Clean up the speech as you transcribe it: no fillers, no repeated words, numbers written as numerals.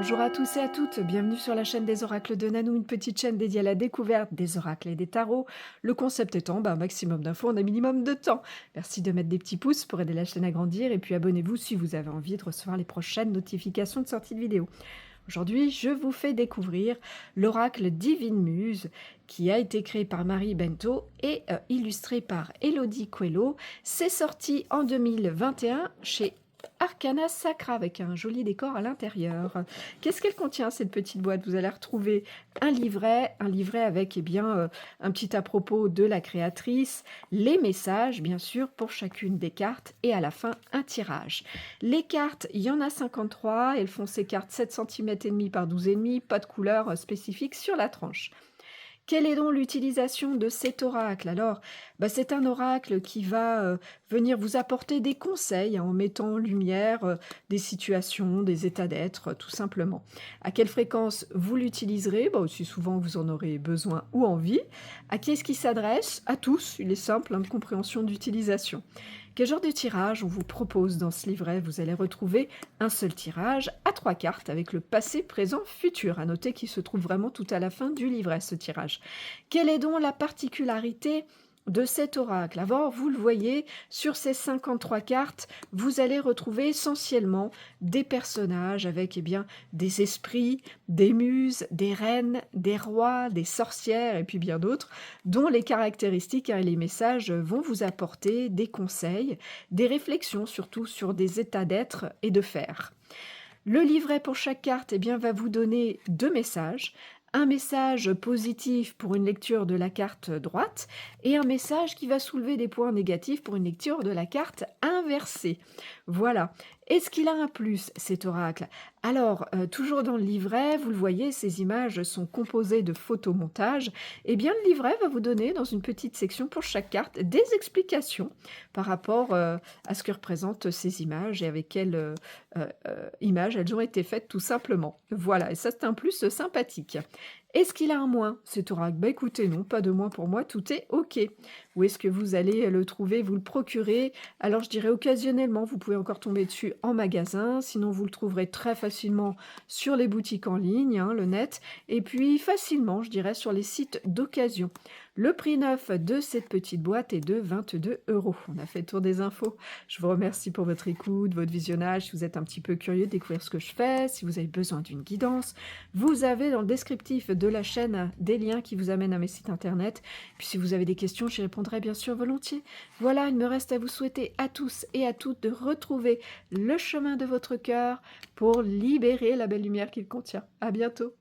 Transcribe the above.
Bonjour à tous et à toutes, bienvenue sur la chaîne des oracles de Nanou, une petite chaîne dédiée à la découverte des oracles et des tarots. Le concept étant, un maximum d'infos en un minimum de temps. Merci de mettre des petits pouces pour aider la chaîne à grandir et puis abonnez-vous si vous avez envie de recevoir les prochaines notifications de sortie de vidéos. Aujourd'hui, je vous fais découvrir l'oracle Divine Muse qui a été créé par Marie Bento et illustré par Elodie Coelho. C'est sorti en 2021 chez Arcana Sacra avec un joli décor à l'intérieur. Qu'est-ce qu'elle contient cette petite boîte? Vous allez retrouver un livret avec un petit à propos de la créatrice, les messages bien sûr pour chacune des cartes et à la fin un tirage. Les cartes, il y en a 53, elles font ces cartes 7 cm et demi par 12,5, pas de couleur spécifique sur la tranche. Quelle est donc l'utilisation de cet oracle? Alors, c'est un oracle qui va venir vous apporter des conseils en mettant en lumière des situations, des états d'être, tout simplement. À quelle fréquence vous l'utiliserez? Aussi souvent vous en aurez besoin ou envie. À qui est-ce qu'il s'adresse? À tous, il est simple, de compréhension d'utilisation. Quel genre de tirage on vous propose dans ce livret? Vous allez retrouver un seul tirage à 3 cartes avec le passé, présent, futur. À noter qu'il se trouve vraiment tout à la fin du livret, ce tirage. Quelle est donc la particularité de cet oracle? Alors, vous le voyez, sur ces 53 cartes, vous allez retrouver essentiellement des personnages avec des esprits, des muses, des reines, des rois, des sorcières et puis bien d'autres, dont les caractéristiques et les messages vont vous apporter des conseils, des réflexions surtout sur des états d'être et de faire. Le livret pour chaque carte va vous donner 2 messages. Un message positif pour une lecture de la carte droite et un message qui va soulever des points négatifs pour une lecture de la carte inversée. Voilà. Est-ce qu'il a un plus, cet oracle? Alors, toujours dans le livret, vous le voyez, ces images sont composées de photomontages. Le livret va vous donner, dans une petite section pour chaque carte, des explications par rapport à ce que représentent ces images et avec quelles images elles ont été faites, tout simplement. Voilà, et ça, c'est un plus sympathique. Est-ce qu'il a un moins, cet oracle? Écoutez, non, pas de moins pour moi, tout est OK. Où est-ce que vous allez le trouver? Vous le procurez? Alors, je dirais occasionnellement, vous pouvez encore tomber dessus en magasin, sinon vous le trouverez très facilement sur les boutiques en ligne, le net, et puis facilement, je dirais, sur les sites d'occasion. Le prix neuf de cette petite boîte est de 22 €. On a fait le tour des infos. Je vous remercie pour votre écoute, votre visionnage. Si vous êtes un petit peu curieux de découvrir ce que je fais, si vous avez besoin d'une guidance, vous avez dans le descriptif de la chaîne des liens qui vous amènent à mes sites internet. Puis si vous avez des questions, j'y répondrai bien sûr volontiers. Voilà, il me reste à vous souhaiter à tous et à toutes de retrouver le chemin de votre cœur pour libérer la belle lumière qu'il contient. À bientôt.